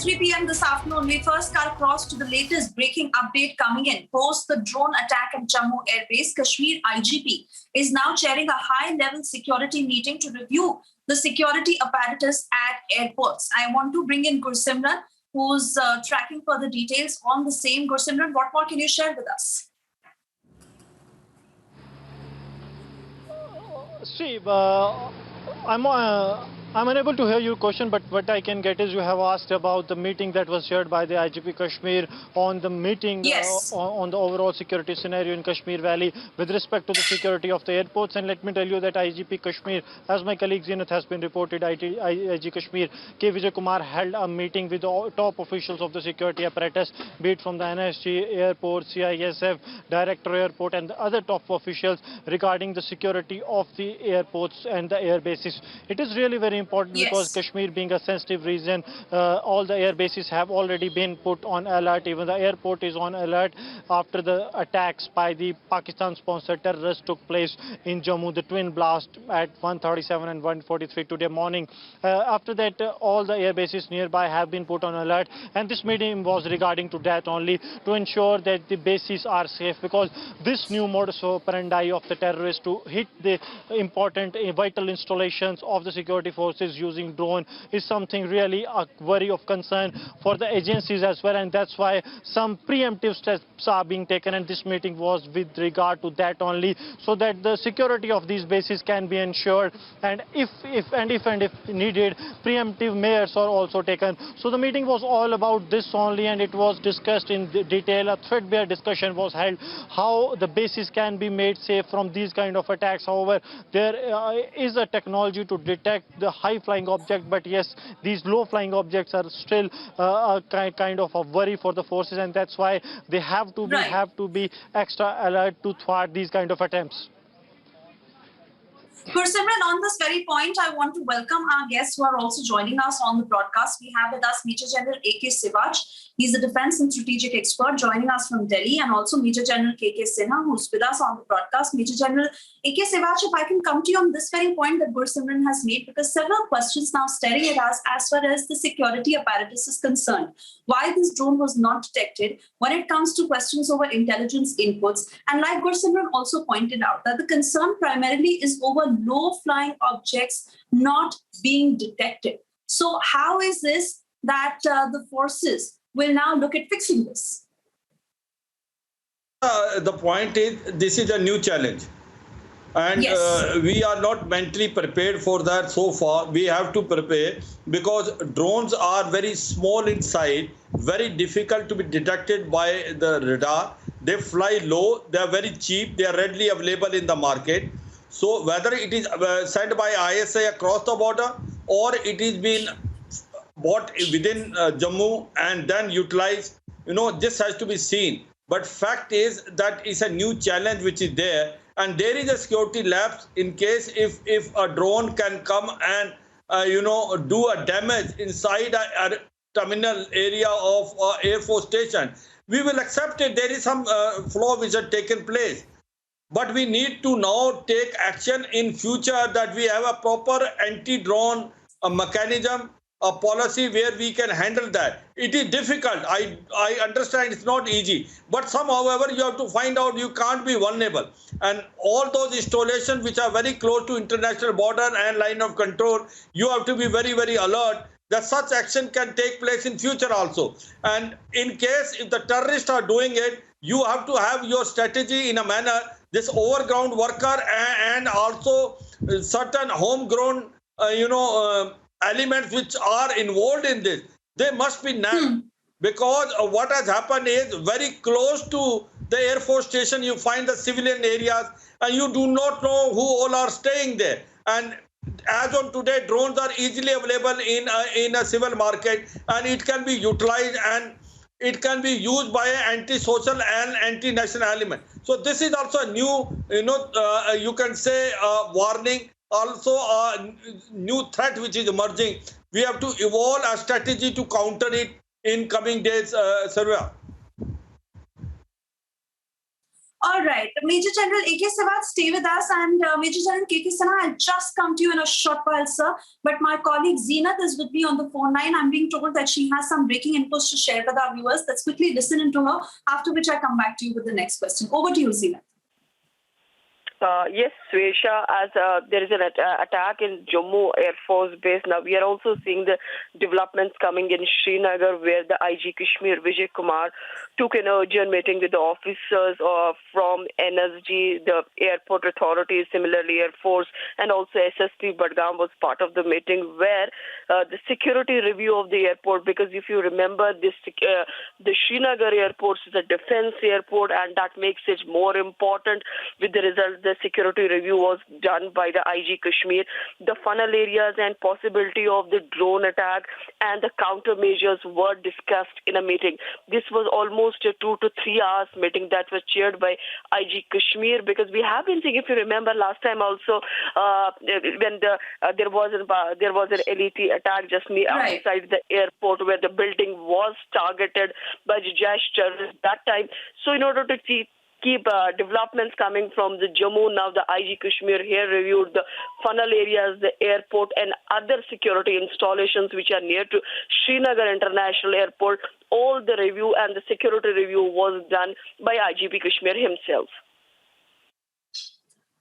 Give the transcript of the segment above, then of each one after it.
3 p.m. this afternoon, we first cut across to the latest breaking update coming in. Post the drone attack at Jammu Air Base, Kashmir IGP is now chairing a high-level security meeting to review the security apparatus at airports. I want to bring in Gursimran, who's tracking further details on the same. Gursimran, what more can you share with us? Steve, I'm unable to hear your question, but what I can get is you have asked about the meeting that was shared by the IGP Kashmir on the meeting on the overall security scenario in Kashmir Valley with respect to the security of the airports. And let me tell you that IGP Kashmir, as my colleague Zenith has been reported, IG Kashmir K. Vijay Kumar held a meeting with the top officials of the security apparatus, be it from the NSG, airport, CISF, Director Airport, and the other top officials regarding the security of the airports and the air bases. It is really very important because Kashmir being a sensitive region, all the air bases have already been put on alert. Even the airport is on alert after the attacks by the Pakistan-sponsored terrorists took place in Jammu, the twin blast at 1:37 and 1:43 today morning. After that, all the air bases nearby have been put on alert, and this meeting was regarding to that only, to ensure that the bases are safe, because this new modus operandi of the terrorists to hit the important vital installations of the security forces using drone is something really a worry of concern for the agencies as well, and that's why some preemptive steps are being taken, and this meeting was with regard to that only, so that the security of these bases can be ensured, and if needed, preemptive measures are also taken. So the meeting was all about this only, and it was discussed in detail. A threadbare discussion was held how the bases can be made safe from these kind of attacks. However, there is a technology to detect the high-flying object, but yes, these low-flying objects are still a kind of a worry for the forces, and that's why they have to be extra alert to thwart these kind of attempts. Gursimran, on this very point, I want to welcome our guests who are also joining us on the broadcast. We have with us Major General A.K. Sivach. He's a defense and strategic expert joining us from Delhi, and also Major General K.K. Sinha, who's with us on the broadcast. Major General A.K. Sivach, if I can come to you on this very point that Gursimran has made, because several questions now staring at us as far as the security apparatus is concerned. Why this drone was not detected when it comes to questions over intelligence inputs. And like Gursimran also pointed out, that the concern primarily is over low-flying objects not being detected. So how is this that the forces will now look at fixing this? The point is, this is a new challenge. And we are not mentally prepared for that so far. We have to prepare, because drones are very small in size, very difficult to be detected by the radar. They fly low, they are very cheap, they are readily available in the market. So whether it is sent by ISI across the border, or it is being bought within Jammu and then utilized, this has to be seen. But fact is that it's a new challenge which is there, and there is a security lapse in case if a drone can come and do a damage inside a terminal area of Air Force station. We will accept it. There is some flaw which has taken place. But we need to now take action in future, that we have a proper anti-drone mechanism, a policy where we can handle that. It is difficult. I understand it's not easy. But somehow, however, you have to find out you can't be vulnerable. And all those installations which are very close to international border and line of control, you have to be very, very alert that such action can take place in future also. And in case if the terrorists are doing it, you have to have your strategy in a manner. This overground worker and also certain homegrown, elements which are involved in this, they must be nabbed. Because what has happened is, very close to the Air Force station, you find the civilian areas, and you do not know who all are staying there. And as on today, drones are easily available in a civil market, and it can be utilized, and it can be used by an anti-social and anti-national element. So this is also a new, you can say, warning, also a new threat which is emerging. We have to evolve a strategy to counter it in coming days, Sarvya. All right. Major General A.K. Sewaj, stay with us. And Major General K.K. Sinha, I'll just come to you in a short while, sir. But my colleague Zeenat is with me on the phone line. I'm being told that she has some breaking inputs to share with our viewers. Let's quickly listen into her, after which I come back to you with the next question. Over to you, Zeenat. Yes, Swesha, as there is an attack in Jammu Air Force Base. Now, we are also seeing the developments coming in Srinagar, where the IG Kashmir, Vijay Kumar, took an urgent meeting with the officers from NSG, the airport authorities, similarly Air Force, and also SSP Budgam was part of the meeting, where the security review of the airport, because if you remember, the Srinagar airport is a defense airport, and that makes it more important. With the result, the security review was done by the IG Kashmir. The funnel areas and possibility of the drone attack and the countermeasures were discussed in a meeting. This was almost a 2 to 3 hours meeting that was chaired by IG Kashmir, because we have been seeing, if you remember last time also, when there was an LET attack just outside the airport, where the building was targeted by the Jaish terrorists that time. So in order to keep developments coming from the Jammu, now the IG Kashmir here reviewed the funnel areas, the airport, and other security installations which are near to Srinagar International Airport. All the review and the security review was done by IGP Kashmir himself.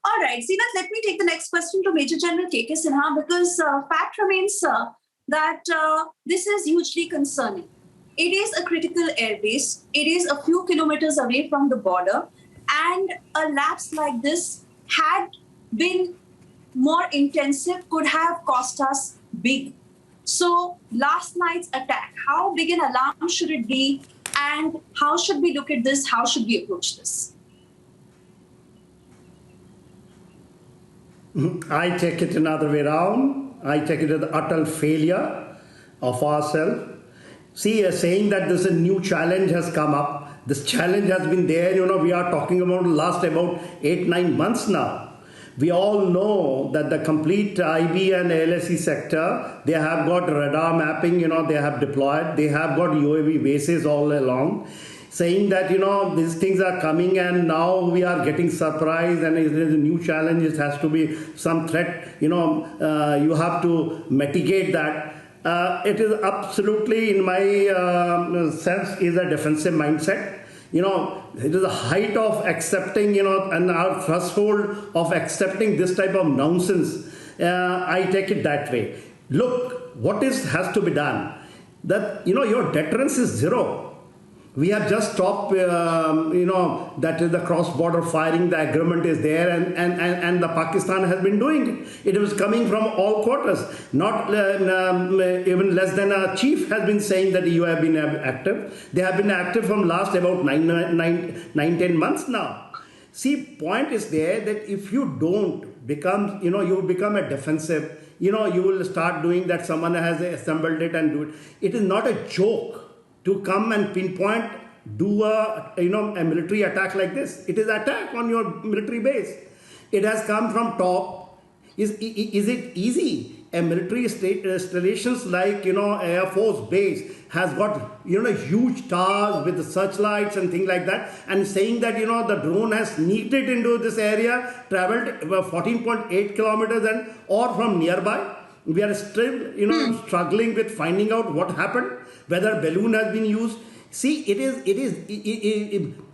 All right, Zeenat, let me take the next question to Major General K.K. Sinha, because fact remains, sir, that this is hugely concerning. It is a critical airbase. It is a few kilometers away from the border. And a lapse like this, had been more intensive, could have cost us big. So last night's attack, how big an alarm should it be? And how should we look at this? How should we approach this? I take it another way around. I take it as the utter failure of ourselves. See, saying that this a new challenge has come up. This challenge has been there, we are talking about last about 8-9 months now. We all know that the complete IB and ALSE sector, they have got radar mapping, they have deployed. They have got UAV bases all along, saying that, these things are coming and now we are getting surprised and it is a new challenge. It has to be some threat, you have to mitigate that. It is absolutely, in my sense, is a defensive mindset. It is a height of accepting, and our threshold of accepting this type of nonsense. I take it that way. Look, what has to be done? That, your deterrence is zero. We have just stopped, that is the cross-border firing, the agreement is there, and the Pakistan has been doing it. It was coming from all quarters. Not even less than a chief has been saying that you have been active. They have been active from last about 9-10 months now. See, point is there that if you don't become, you become a defensive, you will start doing that someone has assembled it and do it. It is not a joke to come and pinpoint, do a military attack like this. It is attack on your military base. It has come from top. Is it easy? A military installations like Air Force Base has got huge towers with the searchlights and things like that, and saying that the drone has sneaked it into this area, traveled 14.8 kilometers or from nearby. We are still, struggling with finding out what happened, whether balloon has been used. See,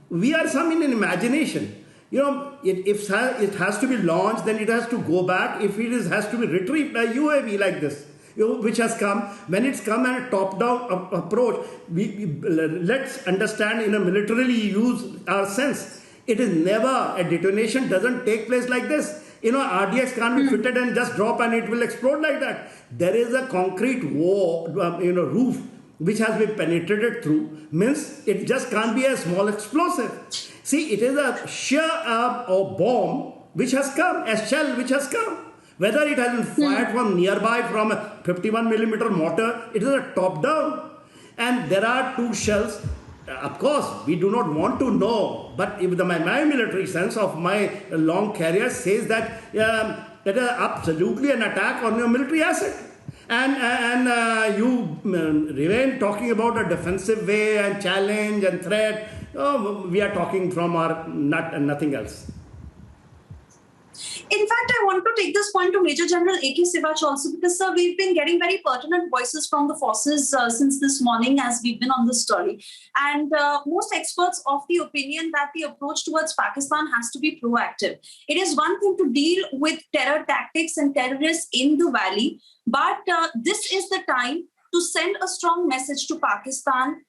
we are some in an imagination. If it has to be launched, then it has to go back. If it has to be retrieved by UAV like this, which has come, when it's come at a top-down approach, let's understand in a militarily used our sense. It is never, a detonation doesn't take place like this. RDX can't be fitted and just drop and it will explode like that. There is a concrete wall, roof which has been penetrated through. Means it just can't be a small explosive. See, it is a sheer or bomb which has come, a shell which has come. Whether it has been fired from nearby from a 51mm mortar, it is a top down. And there are 2 shells. Of course, we do not want to know, but if my military sense of my long career says that it is absolutely an attack on your military asset. And you remain talking about a defensive way and challenge and threat. we are talking from our nut and nothing else. In fact, I want to take this point to Major General A.K. Sivach also, because, sir, we've been getting very pertinent voices from the forces since this morning as we've been on this story. And most experts of the opinion that the approach towards Pakistan has to be proactive. It is one thing to deal with terror tactics and terrorists in the valley, but this is the time to send a strong message to Pakistan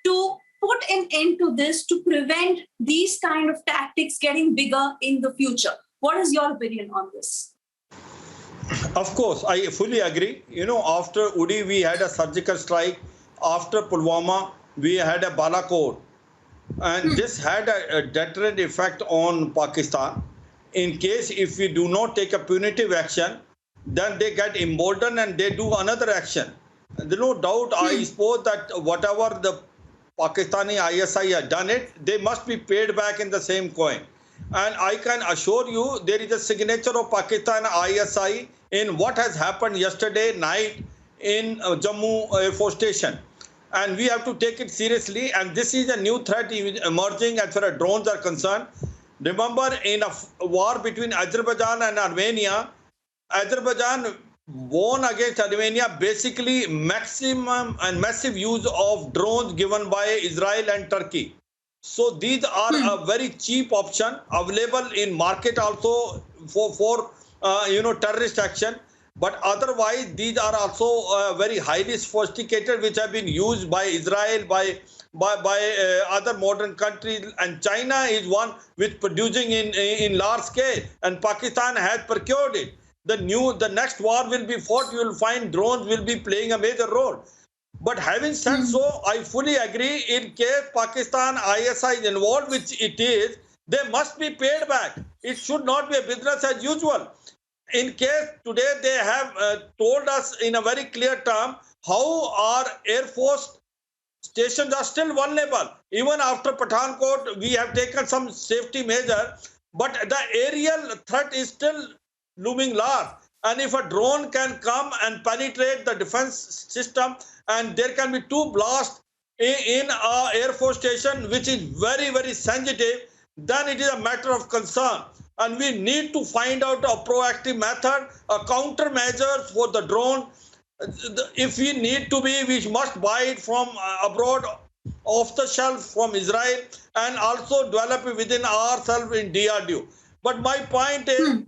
to put an end to this, to prevent these kind of tactics getting bigger in the future. What is your opinion on this? Of course, I fully agree. After Uri, we had a surgical strike. After Pulwama, we had a Balakot. And this had a deterrent effect on Pakistan. In case if we do not take a punitive action, then they get emboldened and they do another action. There's no doubt, I suppose that whatever the Pakistani ISI has done it, they must be paid back in the same coin. And I can assure you there is a signature of Pakistan ISI in what has happened yesterday night in Jammu Air Force Station. And we have to take it seriously. And this is a new threat emerging as far as drones are concerned. Remember, in a war between Azerbaijan and Armenia, Azerbaijan won against Armenia basically maximum and massive use of drones given by Israel and Turkey. So these are a very cheap option available in market also for terrorist action. But otherwise, these are also very highly sophisticated, which have been used by Israel, by other modern countries, and China is one which producing in large scale, and Pakistan has procured it. The next war will be fought. You will find drones will be playing a major role. But having said so, I fully agree. In case Pakistan ISI is involved, which it is, they must be paid back. It should not be a business as usual. In case today they have told us in a very clear term how our Air Force stations are still vulnerable. Even after Pathankot, we have taken some safety measure, but the aerial threat is still looming large. And if a drone can come and penetrate the defense system, and there can be two blasts in our Air Force station, which is very, very sensitive, then it is a matter of concern. And we need to find out a proactive method, a countermeasures for the drone. If we need to be, we must buy it from abroad, off the shelf from Israel, and also develop it within ourselves in DRDO. But my point is,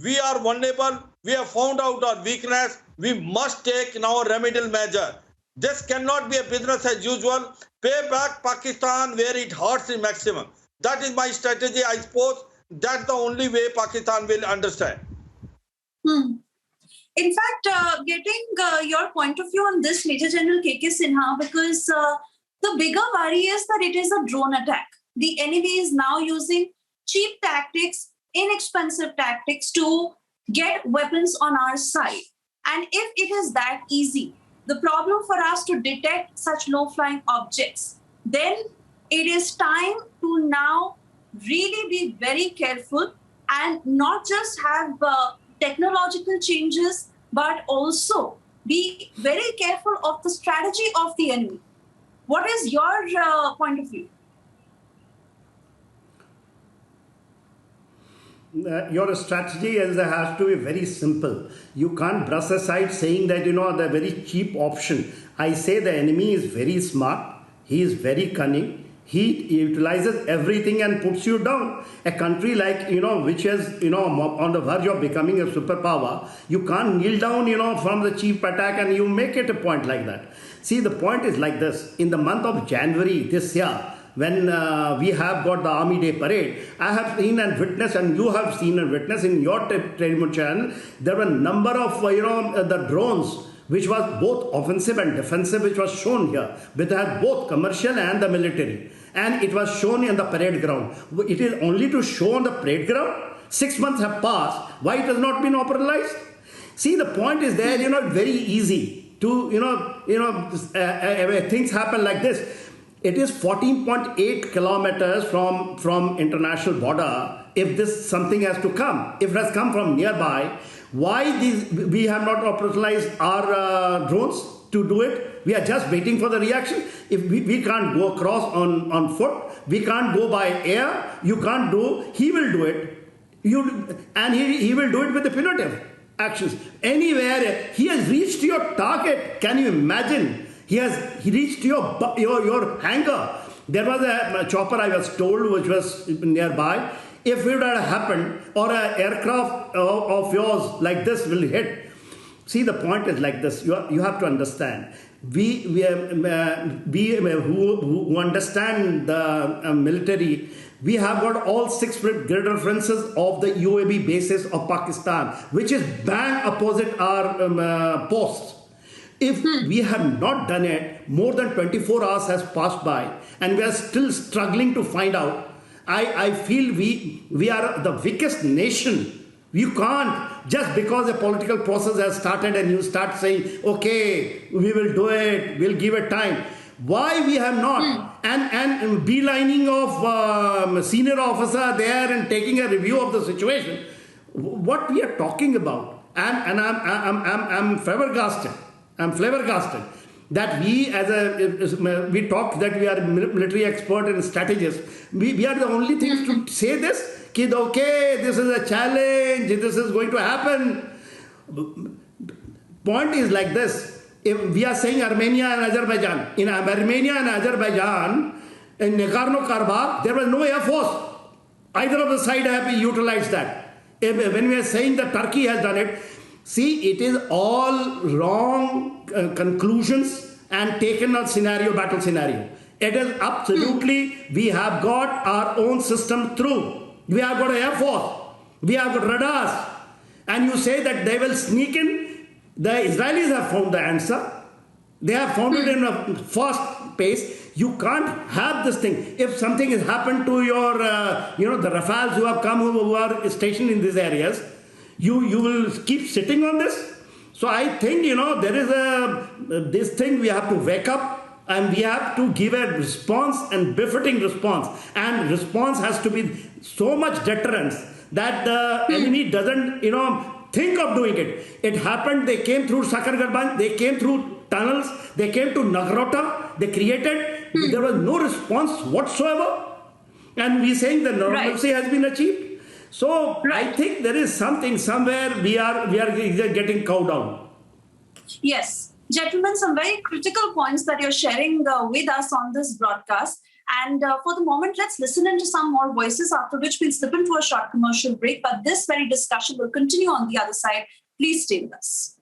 we are vulnerable. We have found out our weakness. We must take now a remedial measure. This cannot be a business as usual. Pay back Pakistan where it hurts the maximum. That is my strategy, I suppose. That's the only way Pakistan will understand. In fact, getting your point of view on this, Major General K.K. Sinha, because the bigger worry is that it is a drone attack. The enemy is now using cheap tactics, inexpensive tactics to get weapons on our side. And if it is that easy, the problem for us to detect such low-flying objects, then it is time to now really be very careful and not just have technological changes, but also be very careful of the strategy of the enemy. What is your point of view? Your strategy has to be very simple. You can't brush aside saying that, the very cheap option. I say the enemy is very smart. He is very cunning. He utilizes everything and puts you down. A country like, which is, on the verge of becoming a superpower, you can't kneel down, from the cheap attack and you make it a point like that. See, the point is like this. In the month of January this year, when we have got the Army Day parade, I have seen and witnessed, and you have seen and witnessed in your television channel, there were a number of, the drones, which was both offensive and defensive, which was shown here, which had both commercial and the military. And it was shown in the parade ground. It is only to show on the parade ground. 6 months have passed. Why it has not been operationalized? See, the point is there, very easy to, things happen like this. It is 14.8 kilometers from international border. If this something has to come, if it has come from nearby, why we have not operationalized our drones? to do it. We are just waiting for the reaction. If we can't go across on foot, we can't go by air, you can't do, he will do it. And he will do it with the punitive actions. Anywhere, he has reached your target. Can you imagine? He reached your hangar. There was a chopper, I was told, which was nearby. If it had happened, or an aircraft of yours like this will hit. See, the point is like this. You have to understand. We who understand the military, we have got all 6 grid references of the UAV bases of Pakistan, which is bang opposite our posts. If we have not done it, more than 24 hours has passed by, and we are still struggling to find out. I feel we are the weakest nation. You can't, just because a political process has started and you start saying, okay, we will do it, we'll give it time. Why we have not? And beelining of senior officer there and taking a review of the situation. What we are talking about, and I'm flabbergasted. I'm flabbergasted that we we talk that we are military expert and strategists. We are the only things to say this. Kid, okay, this is a challenge, this is going to happen. Point is like this. If we are saying Armenia and Azerbaijan, in Armenia and Azerbaijan, in Nagorno-Karabakh, there was no air force. Either of the side have utilized that. When we are saying that Turkey has done it, see, it is all wrong conclusions and taken a battle scenario. It is absolutely, we have got our own system through. We have got an air force. We have got radars. And you say that they will sneak in. The Israelis have found the answer. They have found it in a fast pace. You can't have this thing. If something has happened to your, the Rafales who have come, who are stationed in these areas, you will keep sitting on this. So I think, there is this thing we have to wake up. And we have to give a response and befitting response. And response has to be so much deterrence that the enemy doesn't, think of doing it. It happened, they came through Sakargarban, they came through tunnels, they came to Nagrota, they created, there was no response whatsoever. And we're saying the normalcy has been achieved. So I think there is something somewhere we are getting cowed down. Yes. Gentlemen, some very critical points that you're sharing with us on this broadcast. And for the moment, let's listen into some more voices, after which we'll slip into a short commercial break. But this very discussion will continue on the other side. Please stay with us.